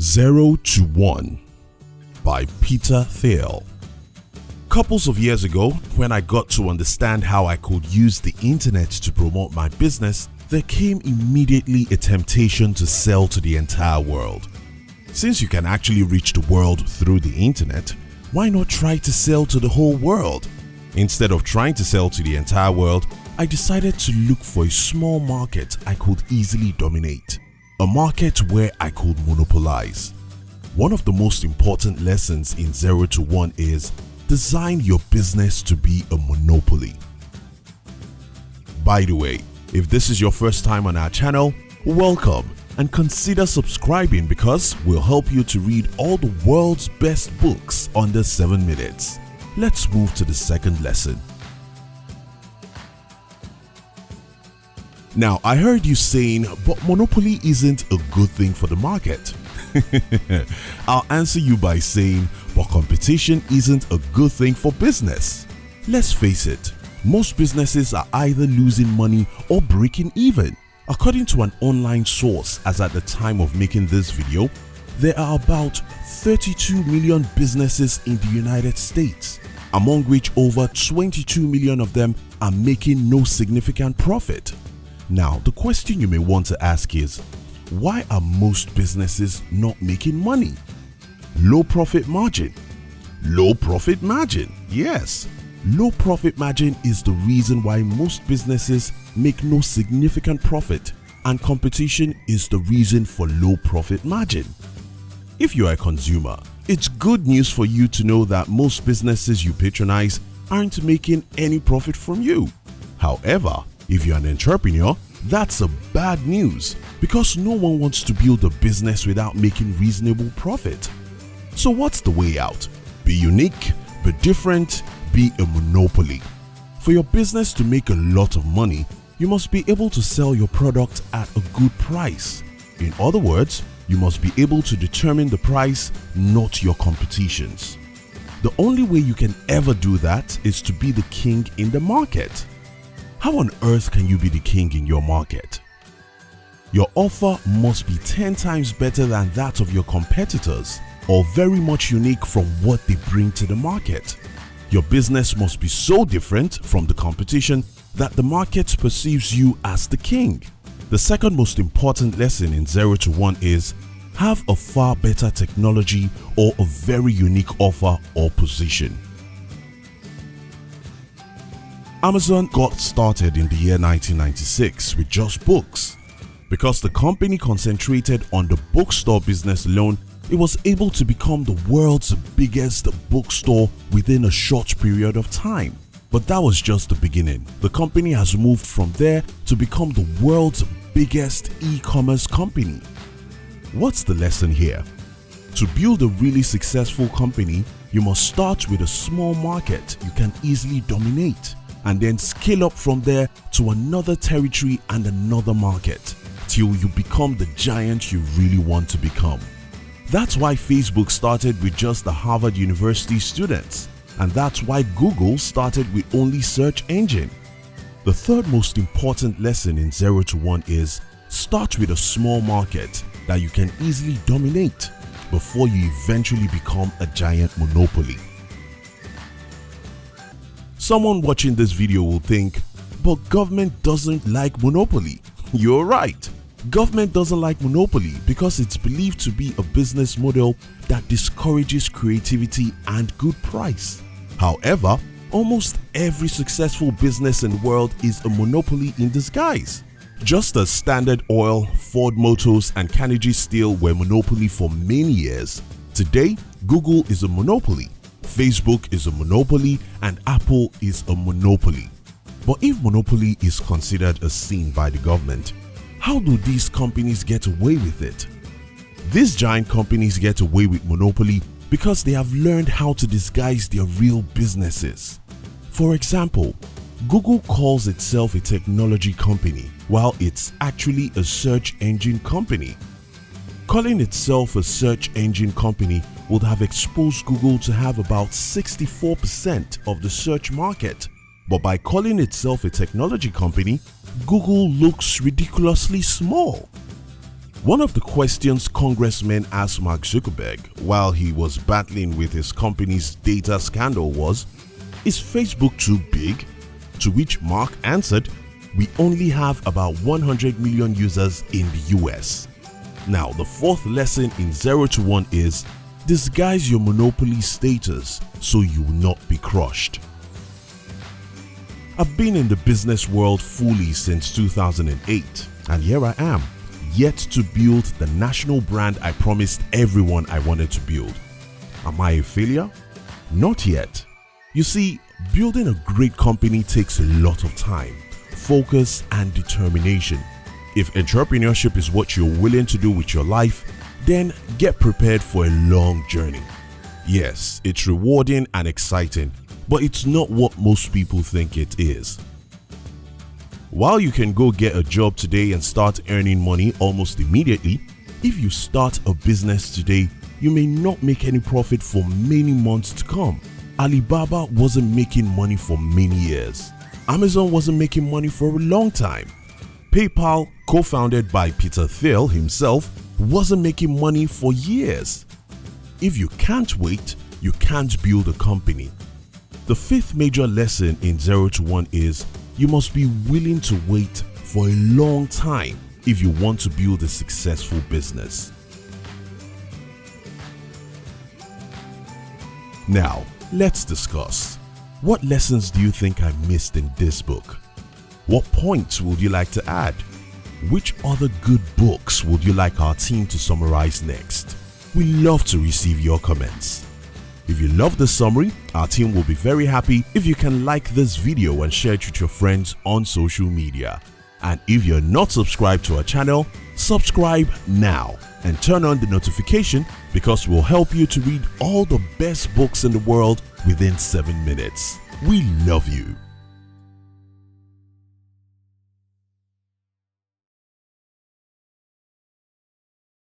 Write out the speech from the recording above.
0 to 1 by Peter Thiel. Couples of years ago, when I got to understand how I could use the internet to promote my business, there came immediately a temptation to sell to the entire world. Since you can actually reach the world through the internet, why not try to sell to the whole world? Instead of trying to sell to the entire world, I decided to look for a small market I could easily dominate. A market where I could monopolize. One of the most important lessons in 0 to 1 is design your business to be a monopoly. By the way, if this is your first time on our channel, welcome and consider subscribing because we'll help you to read all the world's best books under 7 minutes. Let's move to the second lesson. Now, I heard you saying, but monopoly isn't a good thing for the market. I'll answer you by saying, but competition isn't a good thing for business. Let's face it, most businesses are either losing money or breaking even. According to an online source, as at the time of making this video, there are about 32 million businesses in the United States, among which over 22 million of them are making no significant profit. Now, the question you may want to ask is, why are most businesses not making money? Low profit margin. Low profit margin. Yes, low profit margin is the reason why most businesses make no significant profit, and competition is the reason for low profit margin. If you are a consumer, it's good news for you to know that most businesses you patronize aren't making any profit from you. However, if you're an entrepreneur, that's a bad news because no one wants to build a business without making reasonable profit. So what's the way out? Be unique, be different, be a monopoly. For your business to make a lot of money, you must be able to sell your product at a good price. In other words, you must be able to determine the price, not your competitions. The only way you can ever do that is to be the king in the market. How on earth can you be the king in your market? Your offer must be 10 times better than that of your competitors or very much unique from what they bring to the market. Your business must be so different from the competition that the market perceives you as the king. The second most important lesson in 0 to 1 is have a far better technology or a very unique offer or position. Amazon got started in the year 1996 with just books. Because the company concentrated on the bookstore business alone, it was able to become the world's biggest bookstore within a short period of time. But that was just the beginning. The company has moved from there to become the world's biggest e-commerce company. What's the lesson here? To build a really successful company, you must start with a small market you can easily dominate, and then scale up from there to another territory and another market till you become the giant you really want to become. That's why Facebook started with just the Harvard University students, and that's why Google started with only search engine. The third most important lesson in 0 to 1 is start with a small market that you can easily dominate before you eventually become a giant monopoly. Someone watching this video will think, but government doesn't like monopoly. You're right. Government doesn't like monopoly because it's believed to be a business model that discourages creativity and good price. However, almost every successful business in the world is a monopoly in disguise. Just as Standard Oil, Ford Motors and Carnegie Steel were monopoly for many years, today Google is a monopoly. Facebook is a monopoly and Apple is a monopoly. But if monopoly is considered a sin by the government, how do these companies get away with it? These giant companies get away with monopoly because they have learned how to disguise their real businesses. For example, Google calls itself a technology company while it's actually a search engine company. Calling itself a search engine company would have exposed Google to have about 64% of the search market. But by calling itself a technology company, Google looks ridiculously small. One of the questions congressmen asked Mark Zuckerberg while he was battling with his company's data scandal was, "Is Facebook too big?" To which Mark answered, "We only have about 100 million users in the US." Now, the fourth lesson in 0 to 1 is, disguise your monopoly status so you will not be crushed. I've been in the business world fully since 2008, and here I am, yet to build the national brand I promised everyone I wanted to build. Am I a failure? Not yet. You see, building a great company takes a lot of time, focus, and determination. If entrepreneurship is what you're willing to do with your life, then get prepared for a long journey. Yes, it's rewarding and exciting, but it's not what most people think it is. While you can go get a job today and start earning money almost immediately, if you start a business today, you may not make any profit for many months to come. Alibaba wasn't making money for many years. Amazon wasn't making money for a long time. PayPal, co-founded by Peter Thiel himself, wasn't making money for years. If you can't wait, you can't build a company. The fifth major lesson in 0 to 1 is, you must be willing to wait for a long time if you want to build a successful business. Now, let's discuss. What lessons do you think I missed in this book? What points would you like to add? Which other good books would you like our team to summarize next? We love to receive your comments. If you love this summary, our team will be very happy if you can like this video and share it with your friends on social media. And if you're not subscribed to our channel, subscribe now and turn on the notification, because we'll help you to read all the best books in the world within 7 minutes. We love you.